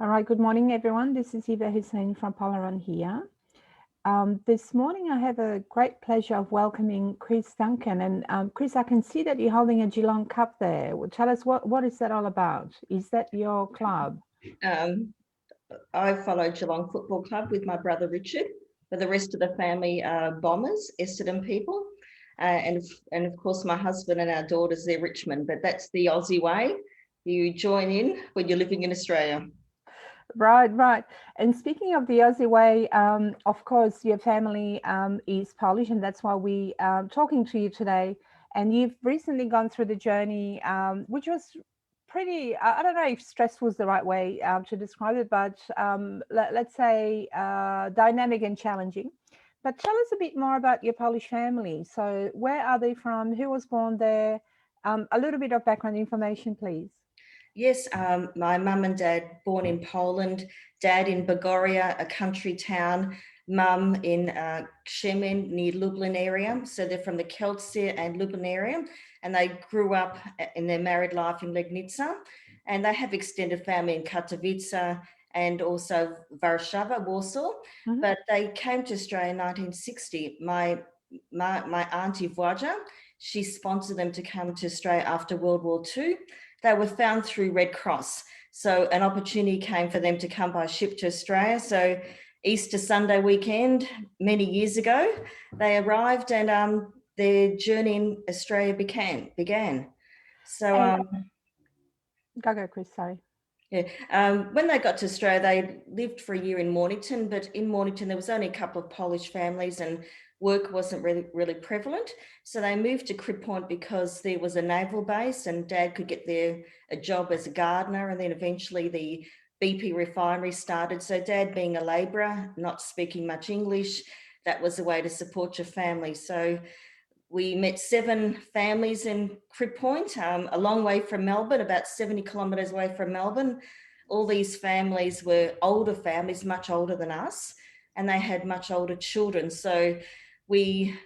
All right, good morning, everyone. This is Eva Hussein from Polaron here. This morning, I have a great pleasure of welcoming Chris Duncan. And Chris, I can see that you're holding a Geelong Cup there. Well, tell us, what is that all about? Is that your club? Um, I follow Geelong Football Club with my brother Richard, but the rest of the family are Bombers, Essendon people. And of course, my husband and our daughters, they're Richmond, but that's the Aussie way. You join in when you're living in Australia. Right, right. And speaking of the Aussie way, of course, your family is Polish, and that's why we talking to you today. And you've recently gone through the journey, which was pretty, I don't know if stressful is the right way to describe it, but let's say dynamic and challenging. But tell us a bit more about your Polish family. So where are they from? Who was born there? A little bit of background information, please. Yes, my mum and dad born in Poland, dad in Bogoria, a country town, mum in Krzemień near Lublin area. So they're from the Kielce and Lublin area, and they grew up in their married life in Legnica, and they have extended family in Katowice and also Warszawa, Warsaw. Mhm. But they came to Australia in 1960. My auntie Władza, she sponsored them to come to Australia after World War II. They were found through Red Cross. So an opportunity came for them to come by ship to Australia. So Easter Sunday weekend, many years ago, they arrived and their journey in Australia began. So And go, Chris, sorry. yeah, when they got to Australia, they lived for a year in Mornington, but in Mornington there was only a couple of Polish families and work wasn't really prevalent. So they moved to Crib Point because there was a naval base and Dad could get there a job as a gardener, and then eventually the BP refinery started. So Dad, being a labourer, not speaking much English, that was a way to support your family. So we met 7 families in Crib Point, a long way from Melbourne, about 70 kilometres away from Melbourne. All these families were older families, much older than us, and they had much older children. So we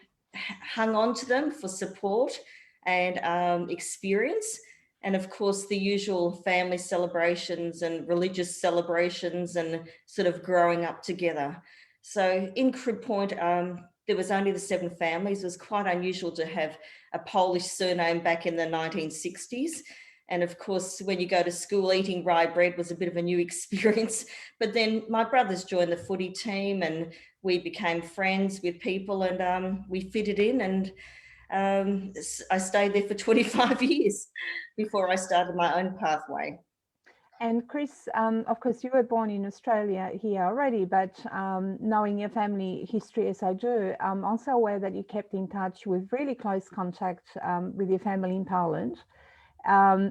hung on to them for support and experience. And of course, the usual family celebrations and religious celebrations and sort of growing up together. So in Crib Point, there was only the 7 families. It was quite unusual to have a Polish surname back in the 1960s. And of course, when you go to school, eating rye bread was a bit of a new experience. But then my brothers joined the footy team and we became friends with people and we fitted in, and I stayed there for 25 years before I started my own pathway. And Chris, of course, you were born in Australia here already, but knowing your family history as I do, I'm also aware that you kept in touch with really close contact with your family in Poland,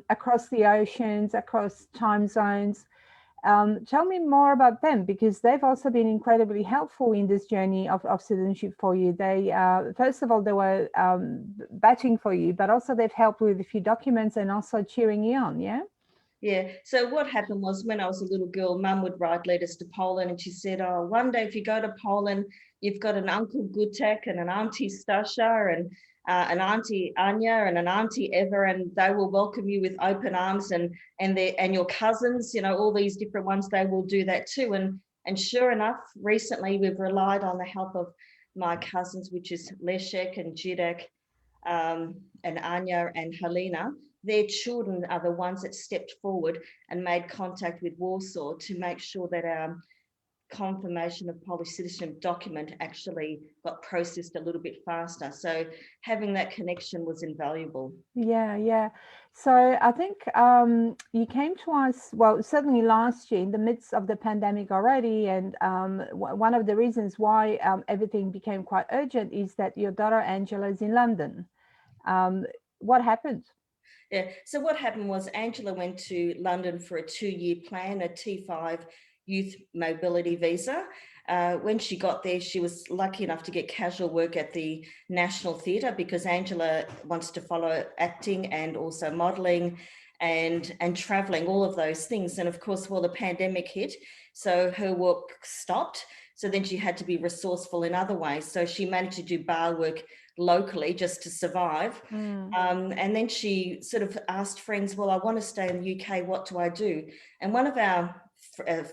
across the oceans, across time zones. Tell me more about them, because they've also been incredibly helpful in this journey of citizenship for you. They, first of all, they were batching for you, but also they've helped with a few documents and also cheering you on, yeah? Yeah. So what happened was, when I was a little girl, Mum would write letters to Poland, and she said, "Oh, one day if you go to Poland, you've got an Uncle Gutek and an Auntie Stasha and an Auntie Anya and an Auntie Eva, and they will welcome you with open arms, and your cousins, you know, all these different ones, they will do that too." And sure enough, recently we've relied on the help of my cousins, which is Leszek and Jidek, and Anya and Helena. Their children are the ones that stepped forward and made contact with Warsaw to make sure that our confirmation of Polish citizenship document actually got processed a little bit faster. So having that connection was invaluable. Yeah, yeah. So I think you came to us, well, certainly last year in the midst of the pandemic already. And one of the reasons why everything became quite urgent is that your daughter Angela is in London. Um, what happened? Yeah. So what happened was, Angela went to London for a 2-year plan, a T5 youth mobility visa. When she got there, she was lucky enough to get casual work at the National Theatre, because Angela wants to follow acting and also modelling and travelling, all of those things. And of course, well, the pandemic hit, so her work stopped. So then she had to be resourceful in other ways. So she managed to do bar work locally just to survive. Mm. And then she sort of asked friends, "Well, I want to stay in the UK, what do I do?" And one of our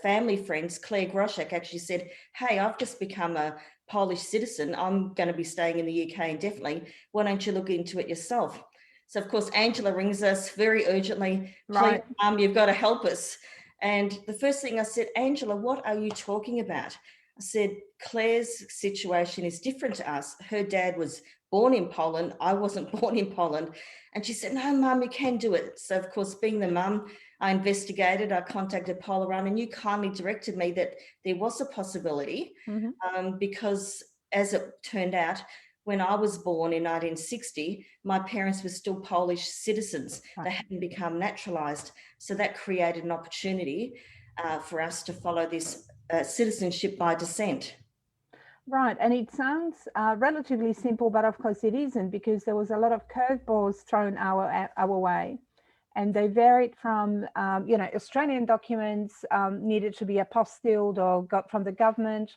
family friends, Claire Groshek, actually said, hey, I've just become a Polish citizen. I'm going to be staying in the UK indefinitely. Why don't you look into it yourself? So, of course, Angela rings us very urgently. Please, Right. Mum, you've got to help us. And the first thing I said, Angela, what are you talking about? I said, Claire's situation is different to us. Her dad was born in Poland. I wasn't born in Poland. And she said, no, Mum, you can do it. So, of course, being the mum, I investigated, I contacted Polaron, and you kindly directed me that there was a possibility because, as it turned out, when I was born in 1960, my parents were still Polish citizens. Right. They hadn't become naturalized. So that created an opportunity for us to follow this citizenship by descent. Right, and it sounds relatively simple, but of course it isn't, because there was a lot of curveballs thrown our way, and they varied from Australian documents needed to be apostilled or got from the government,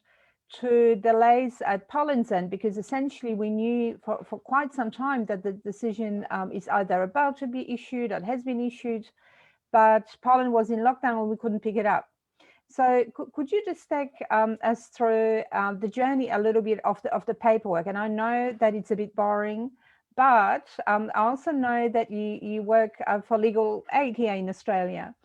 to delays at Poland's end, because essentially we knew for quite some time that the decision is either about to be issued or has been issued, but Poland was in lockdown and we couldn't pick it up. So could you just take us through the journey a little bit of the paperwork? And I know that it's a bit boring, but I also know that you work for legal aid here in Australia.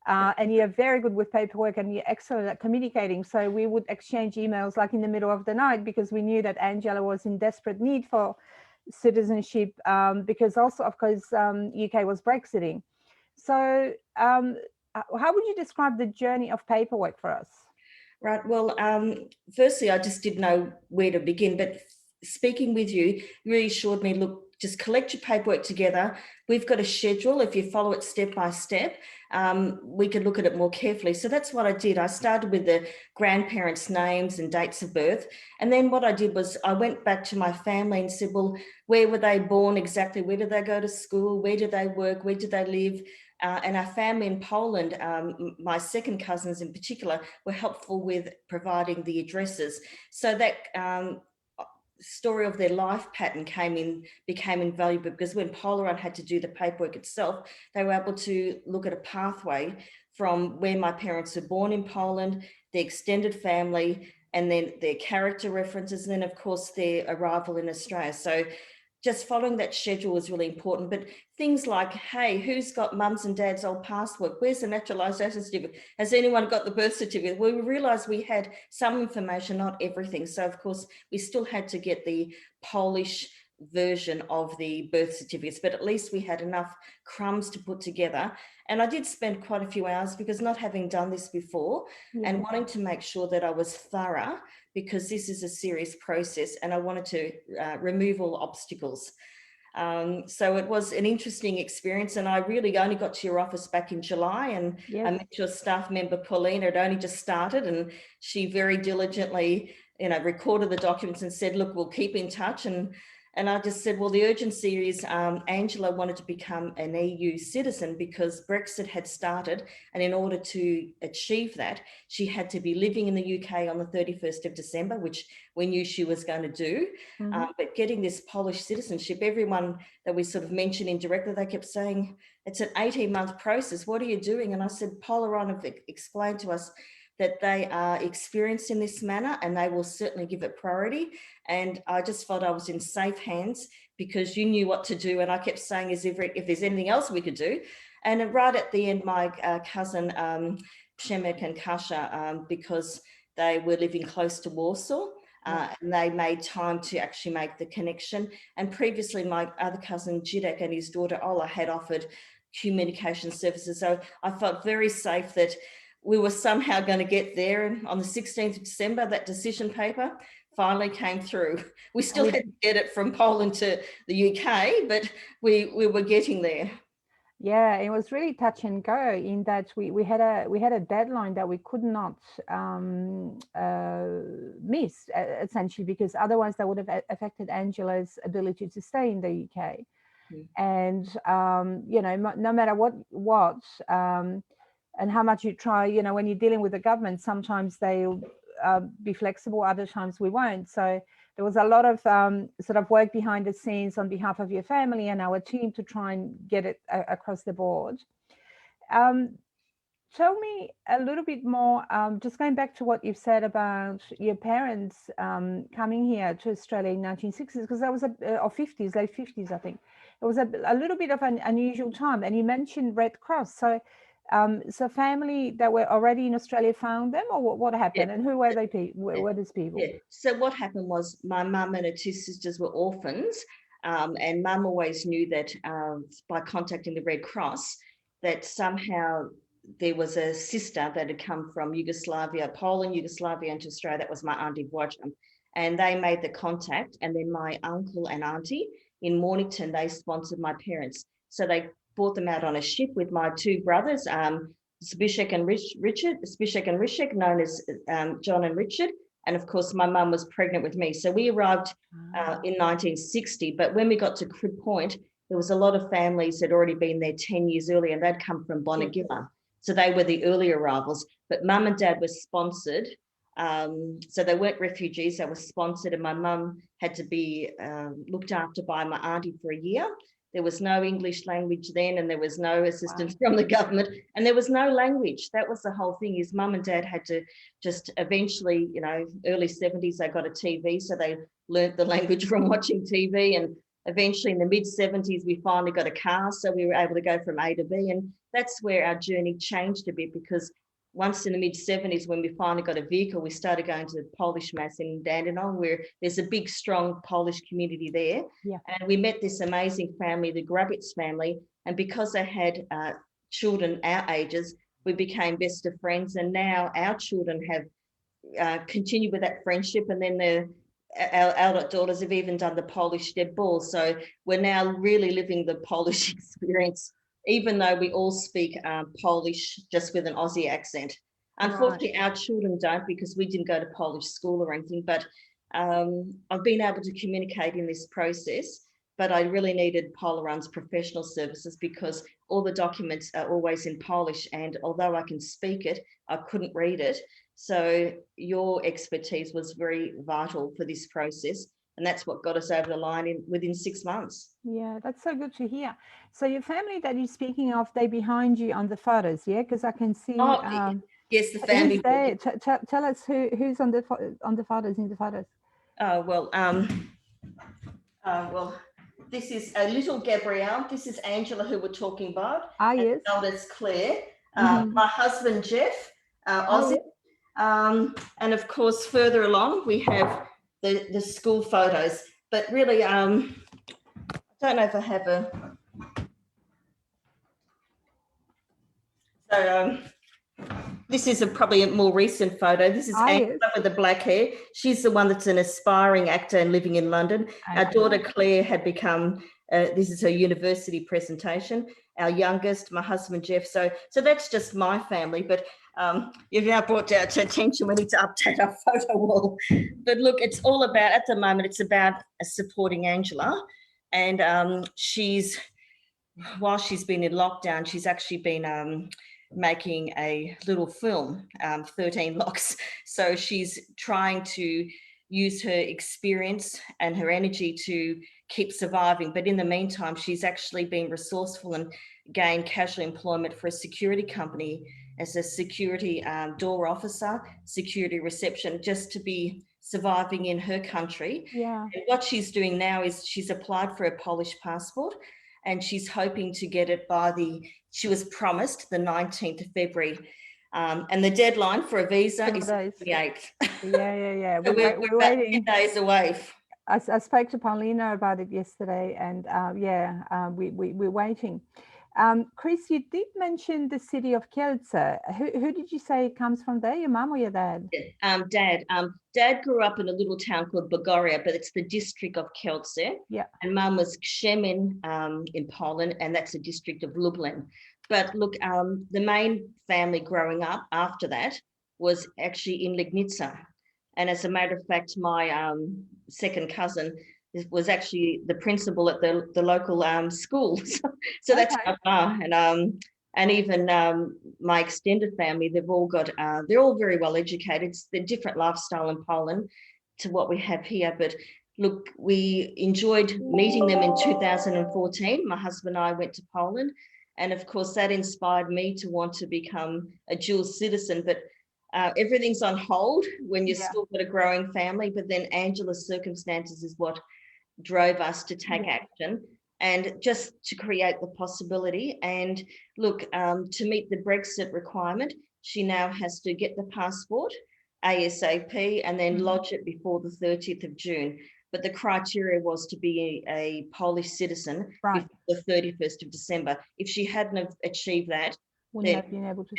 And you're very good with paperwork and you're excellent at communicating. So we would exchange emails like in the middle of the night, because we knew that Angela was in desperate need for citizenship, because also, of course, UK was Brexiting. So how would you describe the journey of paperwork for us? Right. Well, firstly, I just didn't know where to begin, but speaking with you really assured me, look, just collect your paperwork together. We've got a schedule. If you follow it step by step, we could look at it more carefully. So that's what I did. I started with the grandparents' names and dates of birth. And then what I did was I went back to my family and said, well, where were they born exactly? Where did they go to school? Where did they work? Where did they live? And our family in Poland, my second cousins in particular, were helpful with providing the addresses. So that story of their life pattern became invaluable, because when Polaron had to do the paperwork itself, they were able to look at a pathway from where my parents were born in Poland, their extended family, and then their character references, and then of course their arrival in Australia. So just following that schedule was really important. But things like, hey, who's got mums and dad's old passport? Where's the naturalisation certificate? Has anyone got the birth certificate? Well, we realised we had some information, not everything. So, of course, we still had to get the Polish version of the birth certificates, but at least we had enough crumbs to put together. And I did spend quite a few hours, because not having done this before and wanting to make sure that I was thorough, because this is a serious process and I wanted to remove all obstacles. So it was an interesting experience, and I really only got to your office back in July, and I met your staff member, Paulina. It only just started, and she very diligently, recorded the documents and said, look, we'll keep in touch. And I just said, well, the urgency is Angela wanted to become an EU citizen because Brexit had started. And in order to achieve that, she had to be living in the UK on the 31st of December, which we knew she was going to do. But getting this Polish citizenship, everyone that we sort of mentioned indirectly, they kept saying, it's an 18-month process. What are you doing? And I said, Polaron have explained to us that they are experienced in this manner and they will certainly give it priority. And I just felt I was in safe hands, because you knew what to do. And I kept saying, if there's anything else we could do. And right at the end, my cousin Przemek and Kasia, because they were living close to Warsaw, and they made time to actually make the connection. And previously, my other cousin Jidek and his daughter Ola had offered communication services. So I felt very safe that we were somehow going to get there. And on the 16th of December, that decision paper finally came through. We still had to get it from Poland to the UK, but we were getting there. Yeah, it was really touch and go, in that we had a deadline that we could not miss, essentially, because otherwise that would have affected Angela's ability to stay in the UK. And no matter what and how much you try, when you're dealing with the government, sometimes they'll be flexible, other times we won't. So there was a lot of sort of work behind the scenes on behalf of your family and our team to try and get it across the board. tell me a little bit more, just going back to what you've said about your parents coming here to Australia in 1960s, because that was or 50s, late 50s, I think. It was a little bit of an unusual time. And you mentioned Red Cross. So, so family that were already in Australia found them, or what happened? Yeah. And who were they? Were these people? Yeah. So what happened was my mum and her two sisters were orphans, and mum always knew that by contacting the Red Cross, that somehow there was a sister that had come from Yugoslavia, Poland, Yugoslavia into Australia. That was my auntie Wodgem. And they made the contact. And then my uncle and auntie in Mornington, they sponsored my parents. So they brought them out on a ship with my two brothers, Zbyszek and Richard, known as John and Richard. And of course, my mum was pregnant with me. So we arrived in 1960. But when we got to Crib Point, there was a lot of families that had already been there 10 years earlier, and they'd come from Bonegilla. So they were the early arrivals. But mum and dad were sponsored. So they weren't refugees, they were sponsored. And my mum had to be looked after by my auntie for a year. There was no English language then, and there was no assistance from the government, and there was no language. That was the whole thing, is mum and dad had to just eventually, early 70s, they got a TV, so they learnt the language from watching TV. And eventually in the mid 70s, we finally got a car, so we were able to go from A to B. And that's where our journey changed a bit, because once in the mid 70s, when we finally got a vehicle, we started going to the Polish Mass in Dandenong, where there's a big, strong Polish community there. Yeah. And we met this amazing family, the Grabitz family. And because they had children our ages, we became best of friends. And now our children have continued with that friendship. And then our adult daughters have even done the Polish dead ball. So we're now really living the Polish experience, even though we all speak Polish just with an Aussie accent. Unfortunately, our children don't, because we didn't go to Polish school or anything, but I've been able to communicate in this process, but I really needed Polaron's professional services, because all the documents are always in Polish, and although I can speak it, I couldn't read it. So your expertise was very vital for this process. And that's what got us over the line within 6 months. Yeah, that's so good to hear. So your family that you're speaking of, they behind you on the photos, yeah? Because I can see. Yes, the family. Who's there? Tell us who's on the photos, in the photos. Well, this is a little Gabrielle. This is Angela, who we're talking about. Yes. Eldest Claire. My husband Jeff, Aussie. And of course, further along we have the school photos. But really, I don't know if I have a. So this is probably a more recent photo. This is Angela with the black hair. She's the one that's an aspiring actor and living in London. Our daughter Claire had become. This is her university presentation. Our youngest, my husband Jeff. So that's just my family. But you've now brought to attention we need to update our photo wall. But look, it's all about, at the moment, it's about supporting Angela. And while she's been in lockdown, she's actually been making a little film, 13 Locks. So she's trying to use her experience and her energy to keep surviving. But in the meantime, she's actually been resourceful and gained casual employment for a security company as a security door officer, security reception, just to be surviving in her country. Yeah. And what she's doing now is she's applied for a Polish passport, and she's hoping to get it she was promised the 19th of February. And the deadline for a visa is the 8th. Yeah. So we're waiting. 10 days away. I spoke to Paulina about it yesterday, and we're waiting. Chris, you did mention the city of Kielce. Who did you say comes from there, your mum or your dad? Dad. Dad grew up in a little town called Bogoria, but it's the district of Kielce. Yeah. And mum was Krzemień in Poland, and that's the district of Lublin. But look, the main family growing up after that was actually in Legnica. And as a matter of fact, my second cousin was actually the principal at the local school. So that's how far. And even my extended family, they've all got, they're all very well educated. It's the different lifestyle in Poland to what we have here. But look, we enjoyed meeting them in 2014. My husband and I went to Poland. And of course, that inspired me to want to become a dual citizen. But everything's on hold when you've still got a growing family. But then Angela's circumstances is what drove us to take action and just to create the possibility. And look, to meet the Brexit requirement, she now has to get the passport ASAP and then lodge it before the 30th of June. But the criteria was to be a Polish citizen before the 31st of December. If she hadn't achieved that, then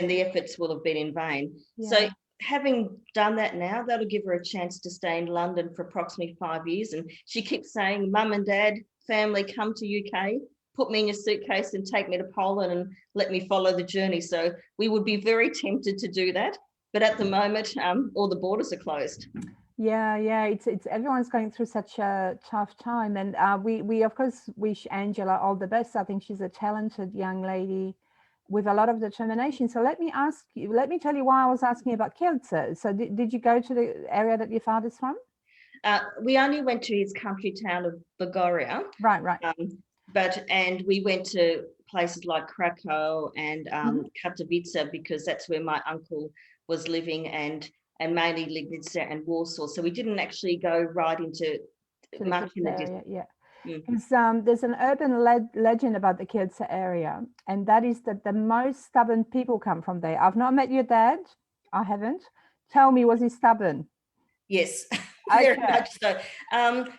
the efforts will have been in vain. So having done that now, that'll give her a chance to stay in London for approximately 5 years. And she keeps saying, Mum and Dad, family, come to UK, put me in your suitcase and take me to Poland and let me follow the journey. So we would be very tempted to do that. But at the moment, all the borders are closed. Yeah, it's everyone's going through such a tough time, and we of course wish Angela all the best. I think she's a talented young lady with a lot of determination. So let me tell you why I was asking about Kielce. So did you go to the area that your father's from? We only went to his country town of Bogoria. Right. And we went to places like Krakow and Katowice, because that's where my uncle was living, and mainly Legnica and Warsaw. So we didn't actually go right into much in the distance. Because there's an urban legend about the Kielce area, and that is that the most stubborn people come from there. I've not met your dad. I haven't. Tell me, was he stubborn? Yes, very much so.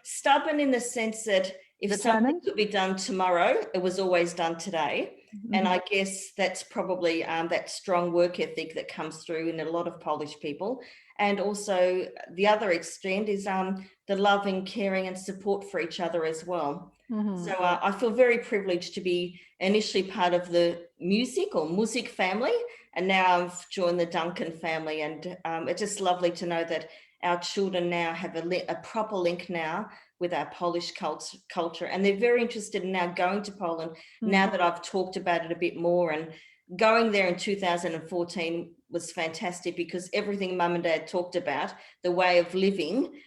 Stubborn in the sense that if something could be done tomorrow, it was always done today. And I guess that's probably that strong work ethic that comes through in a lot of Polish people. And also the other extent is the loving, caring and support for each other as well. So I feel very privileged to be initially part of the music family, and now I've joined the Duncan family. And it's just lovely to know that our children now have a proper link now with our Polish culture, and they're very interested in now going to Poland now that I've talked about it a bit more. And going there in 2014 was fantastic, because everything Mum and Dad talked about, the way of living,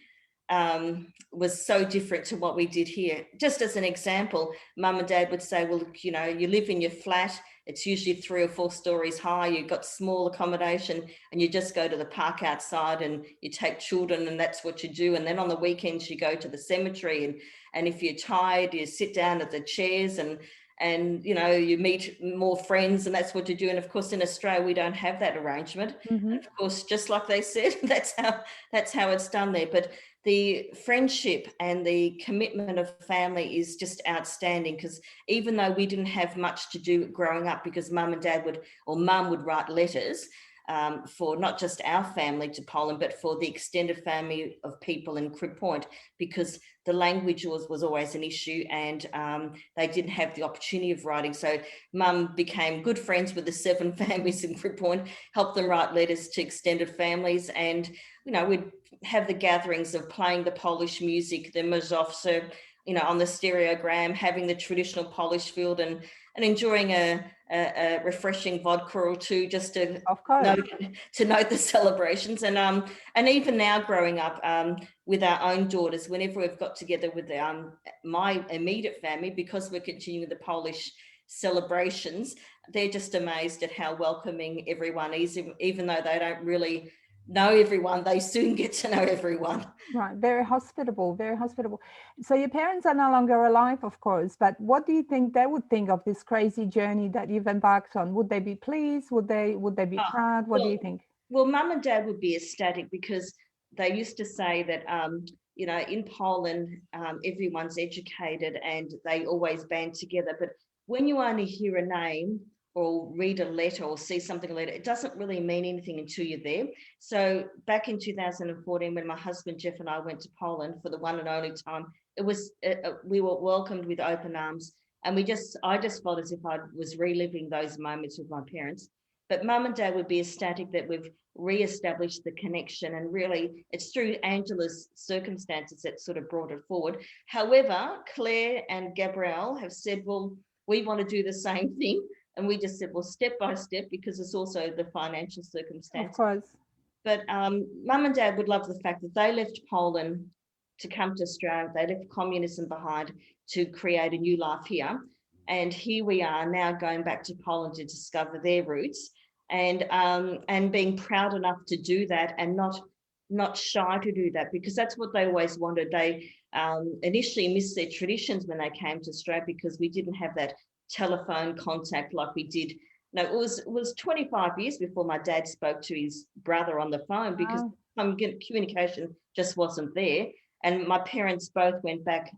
was so different to what we did here. Just as an example, Mum and Dad would say, well, you know, you live in your flat, it's usually 3 or 4 stories high, you've got small accommodation, and you just go to the park outside and you take children, and that's what you do. And then on the weekends you go to the cemetery, and if you're tired, you sit down at the chairs and you know, you meet more friends, and that's what you do. And of course in Australia we don't have that arrangement. Of course, just like they said, that's how it's done there. But the friendship and the commitment of family is just outstanding, because even though we didn't have much to do growing up, because Mum would write letters for not just our family to Poland, but for the extended family of people in Crib Point, because the language was always an issue, and they didn't have the opportunity of writing. So Mum became good friends with the 7 families in Crib Point, helped them write letters to extended families, and you know, we'd have the gatherings of playing the Polish music, the mazowsze, you know, on the stereogram, having the traditional Polish field, and enjoying a refreshing vodka or two, just to note the celebrations. And even now, growing up with our own daughters, whenever we've got together with my immediate family, because we're continuing the Polish celebrations, they're just amazed at how welcoming everyone is, even though they don't really know everyone, they soon get to know everyone. Right, very hospitable, very hospitable. So your parents are no longer alive, of course, but what do you think they would think of this crazy journey that you've embarked on? Would they be pleased? Would they be proud? What do you think? Well, Mum and Dad would be ecstatic, because they used to say that you know, in Poland everyone's educated and they always band together, but when you only hear a name or read a letter or see something later, it doesn't really mean anything until you're there. So back in 2014, when my husband Jeff and I went to Poland for the one and only time, it was we were welcomed with open arms, and I just felt as if I was reliving those moments with my parents. But Mum and Dad would be ecstatic that we've re-established the connection, and really it's through Angela's circumstances that sort of brought it forward. However, Claire and Gabrielle have said, well, we want to do the same thing. And we just said, well, step by step, because it's also the financial circumstance. Of course. But Mum and Dad would love the fact that they left Poland to come to Australia. They left communism behind to create a new life here. And here we are now going back to Poland to discover their roots, and being proud enough to do that, and not shy to do that, because that's what they always wanted. They initially missed their traditions when they came to Australia, because we didn't have that telephone contact like we did. No, it was 25 years before my dad spoke to his brother on the phone, because communication just wasn't there. And my parents both went back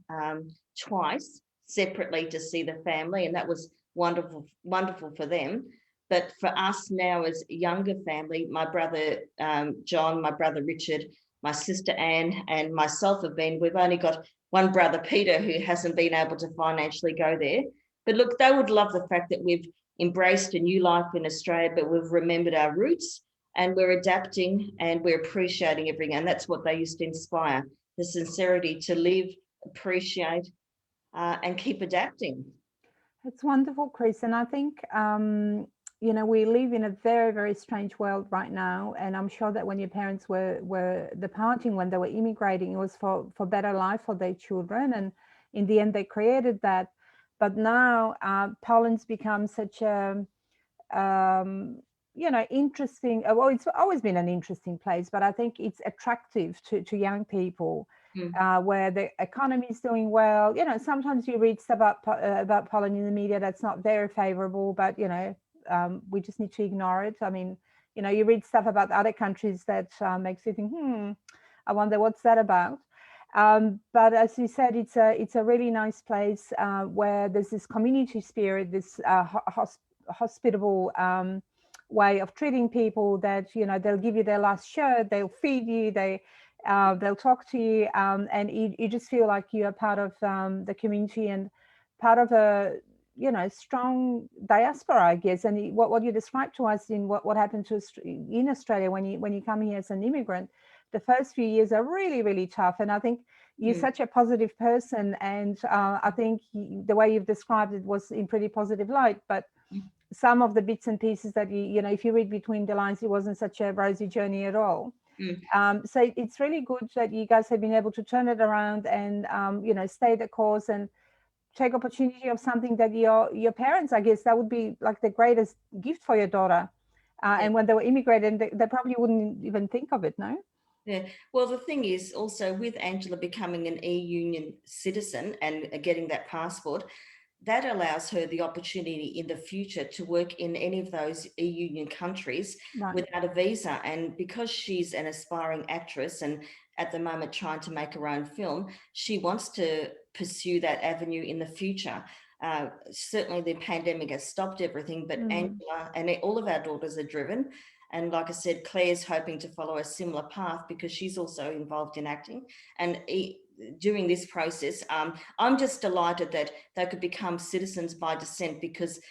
twice separately to see the family, and that was wonderful for them. But for us now as a younger family, my brother John, my brother Richard, my sister Anne, and myself we've only got one brother, Peter, who hasn't been able to financially go there. But look, they would love the fact that we've embraced a new life in Australia, but we've remembered our roots, and we're adapting, and we're appreciating everything. And that's what they used to inspire, the sincerity to live, appreciate, and keep adapting. It's wonderful, Chris. And I think, you know, we live in a very, very strange world right now. And I'm sure that when your parents were departing, when they were immigrating, it was for better life for their children. And in the end, they created that. But now Poland's become such a, you know, interesting, well, it's always been an interesting place, but I think it's attractive to young people. Where the economy is doing well. You know, sometimes you read stuff about Poland in the media that's not very favorable, but, you know, we just need to ignore it. I mean, you know, you read stuff about other countries that makes you think, I wonder what's that about. But as you said, it's a really nice place where there's this community spirit, this hospitable way of treating people, that, you know, they'll give you their last shirt, they'll feed you, they'll talk to you, and you just feel like you're part of the community and part of a, you know, strong diaspora, I guess. And what you described to us in what happened to in Australia when you come here as an immigrant, the first few years are really, really tough. And I think you're such a positive person, and I think the way you've described it was in pretty positive light. But some of the bits and pieces that you know, if you read between the lines, it wasn't such a rosy journey at all. So it's really good that you guys have been able to turn it around and you know, stay the course and take opportunity of something that your parents, I guess that would be like the greatest gift for your daughter. And when they were immigrating, they probably wouldn't even think of it, no? Yeah, well, the thing is also with Angela becoming an EU citizen and getting that passport, that allows her the opportunity in the future to work in any of those EU countries without a visa. And because she's an aspiring actress and at the moment trying to make her own film, she wants to pursue that avenue in the future. Certainly the pandemic has stopped everything, but Angela and all of our daughters are driven. And like I said, Claire's hoping to follow a similar path because she's also involved in acting. And during this process, I'm just delighted that they could become citizens by descent, because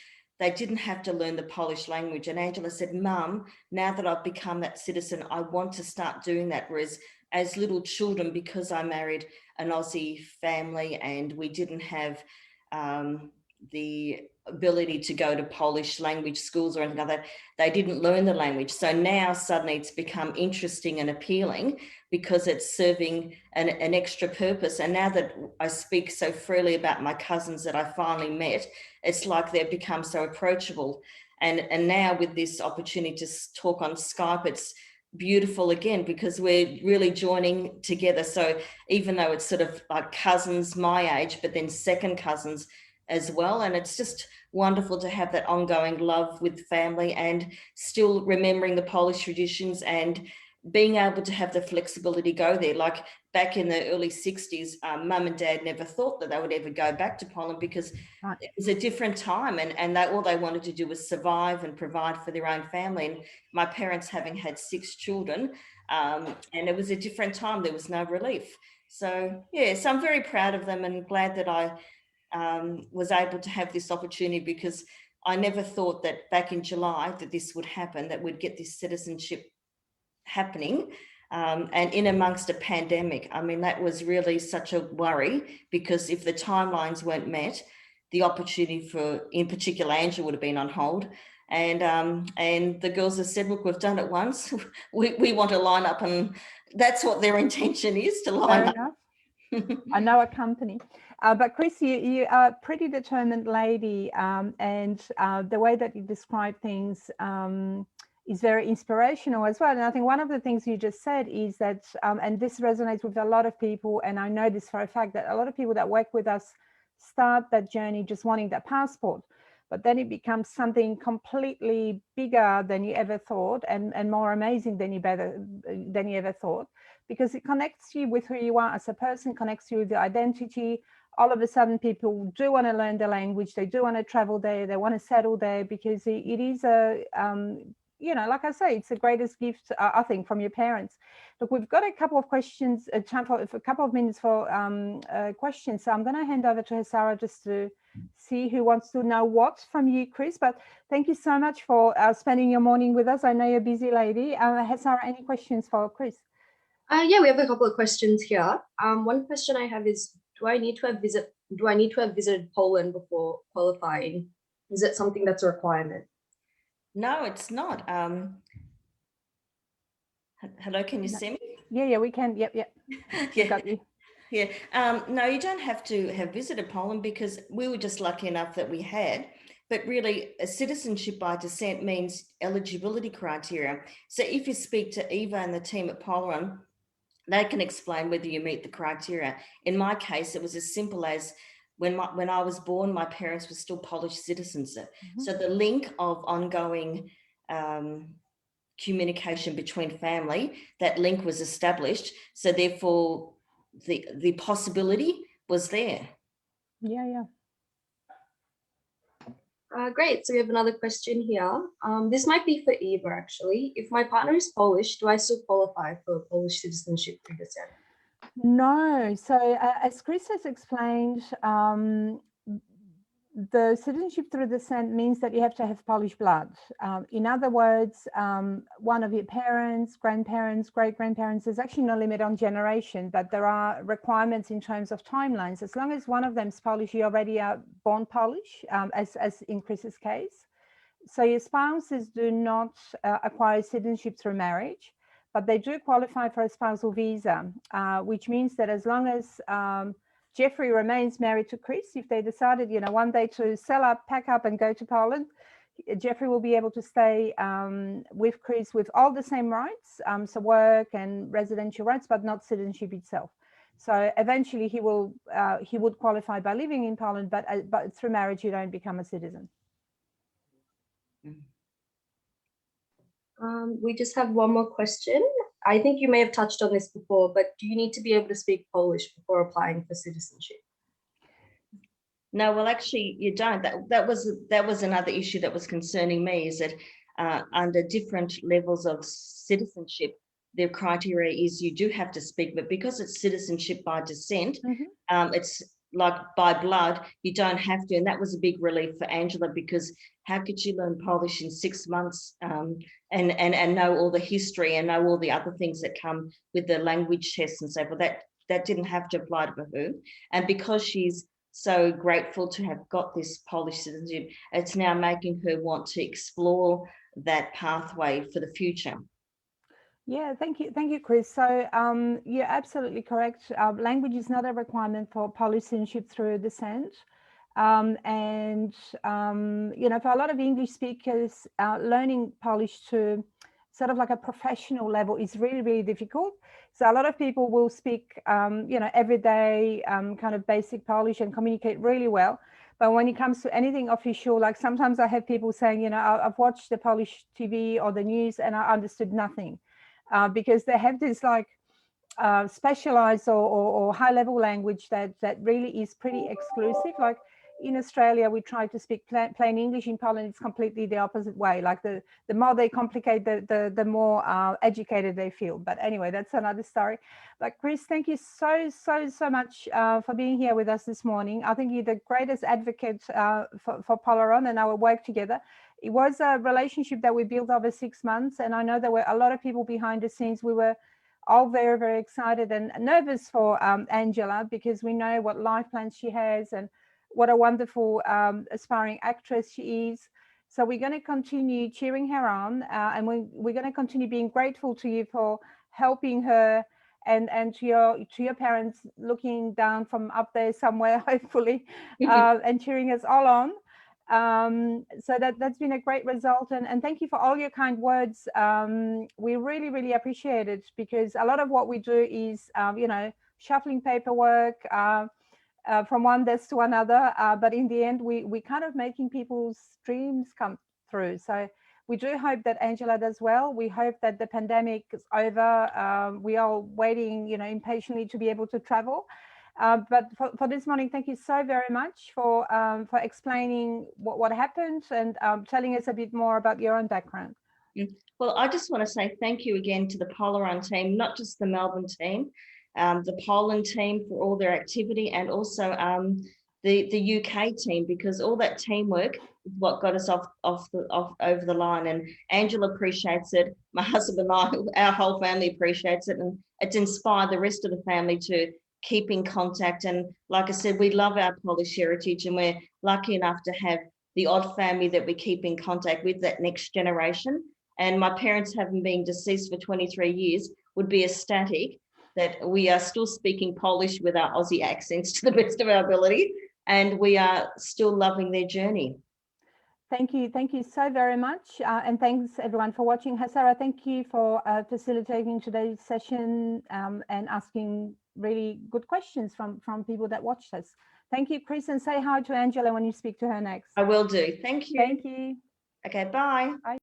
they didn't have to learn the Polish language. And Angela said, Mum, now that I've become that citizen, I want to start doing that. Whereas as little children, because I married an Aussie family and we didn't have the ability to go to Polish language schools or anything like that, they didn't learn the language. So now suddenly it's become interesting and appealing because it's serving an extra purpose. And now that I speak so freely about my cousins that I finally met, it's like they've become so approachable. And now with this opportunity to talk on Skype, it's beautiful again because we're really joining together. So even though it's sort of like cousins my age, but then second cousins as well. And it's just wonderful to have that ongoing love with family and still remembering the Polish traditions and being able to have the flexibility to go there. Like back in the early 60s, Mum and Dad never thought that they would ever go back to Poland because it was a different time, and all they wanted to do was survive and provide for their own family. And my parents having had 6 children, and it was a different time, there was no relief. So yeah, so I'm very proud of them and glad that I was able to have this opportunity, because I never thought that back in July that this would happen, that we'd get this citizenship happening, and in amongst a pandemic. I mean, that was really such a worry, because if the timelines weren't met, the opportunity for, in particular, Angela would have been on hold. And the girls have said, look, we've done it once, we want to line up, and that's what their intention is, to line up. I know a company. But Chris, you are a pretty determined lady, and the way that you describe things is very inspirational as well. And I think one of the things you just said is that, and this resonates with a lot of people, and I know this for a fact, that a lot of people that work with us start that journey just wanting that passport, but then it becomes something completely bigger than you ever thought, and more amazing than you ever thought, because it connects you with who you are as a person, connects you with your identity. All of a sudden, people do want to learn the language, they do want to travel there, they want to settle there, because it is a you know, like I say, it's the greatest gift, I think, from your parents. Look, we've got a couple of questions, time for a couple of minutes for questions. So I'm going to hand over to Sarah just to see who wants to know what from you, Chris. But thank you so much for spending your morning with us. I know you're a busy lady. Sarah, any questions for Chris? Yeah, we have a couple of questions here. One question I have is, do I need to have visited Poland before qualifying? Is it something that's a requirement? No, it's not. Hello, can you see me? Yeah, we can. Yep. Yeah. Got you. Yeah. No, you don't have to have visited Poland, because we were just lucky enough that we had. But really, a citizenship by descent means eligibility criteria. So if you speak to Eva and the team at Polaron, they can explain whether you meet the criteria. In my case, it was as simple as when I was born, my parents were still Polish citizens. Mm-hmm. So the link of ongoing communication between family, that link was established. So therefore, the possibility was there. Yeah. Great. So we have another question here. This might be for Eva, actually. If my partner is Polish, do I still qualify for Polish citizenship through descent? No. So as Chris has explained, the citizenship through descent means that you have to have Polish blood. In other words, one of your parents, grandparents, great-grandparents, there's actually no limit on generation, but there are requirements in terms of timelines. As long as one of them is Polish, you already are born Polish, as in Chris's case. So your spouses do not acquire citizenship through marriage, but they do qualify for a spousal visa, which means that as long as Jeffrey remains married to Chris, if they decided, one day to sell up, pack up and go to Poland, Jeffrey will be able to stay with Chris with all the same rights, so work and residential rights, but not citizenship itself. So eventually he would qualify by living in Poland, but through marriage you don't become a citizen. We just have one more question. I think you may have touched on this before, but do you need to be able to speak Polish before applying for citizenship? No, well, actually, you don't. That was another issue that was concerning me, is that under different levels of citizenship, the criteria is you do have to speak, but because it's citizenship by descent, mm-hmm. It's like by blood, you don't have to. And that was a big relief for Angela, because how could she learn Polish in 6 months and know all the history and know all the other things that come with the language tests and so forth? That didn't have to apply to her. And because she's so grateful to have got this Polish citizenship, it's now making her want to explore that pathway for the future. Yeah, thank you, Chris. So you're absolutely correct. Language is not a requirement for Polish citizenship through descent. For a lot of English speakers, learning Polish to sort of like a professional level is really, really difficult. So a lot of people will speak, everyday kind of basic Polish and communicate really well. But when it comes to anything official, like sometimes I have people saying, I've watched the Polish TV or the news and I understood nothing. Because they have this like specialized or high level language that really is pretty exclusive. Like in Australia, we try to speak plain English. In Poland, it's completely the opposite way. Like the more they complicate, the more educated they feel. But anyway, that's another story. But Chris, thank you so much for being here with us this morning. I think you're the greatest advocate for Polaron and our work together. It was a relationship that we built over 6 months, and I know there were a lot of people behind the scenes. We were all very, very excited and nervous for Angela, because we know what life plans she has and what a wonderful aspiring actress she is. So we're going to continue cheering her on, and we're going to continue being grateful to you for helping her and to your parents looking down from up there somewhere, hopefully, and cheering us all on. So that's been a great result, and thank you for all your kind words. We really appreciate it, because a lot of what we do is shuffling paperwork from one desk to another, but in the end we kind of making people's dreams come through. So we do hope that Angela does well. We hope that the pandemic is over. We are waiting impatiently to be able to travel. But for this morning, thank you so very much for explaining what happened, and telling us a bit more about your own background. Well, I just want to say thank you again to the Polaron team, not just the Melbourne team, the Poland team for all their activity, and also the UK team, because all that teamwork is what got us off over the line. And Angela appreciates it. My husband and I, our whole family appreciates it, and it's inspired the rest of the family to keep in contact. And like I said, we love our Polish heritage, and we're lucky enough to have the odd family that we keep in contact with, that next generation. And my parents, having been deceased for 23 years, would be ecstatic that we are still speaking Polish with our Aussie accents to the best of our ability, and we are still loving their journey. Thank you so very much, and thanks everyone for watching. Sarah, thank you for facilitating today's session and asking really good questions from people that watched us. Thank you, Chris, and say hi to Angela when you speak to her next. I will do. Thank you. Thank you. Okay, bye. Bye.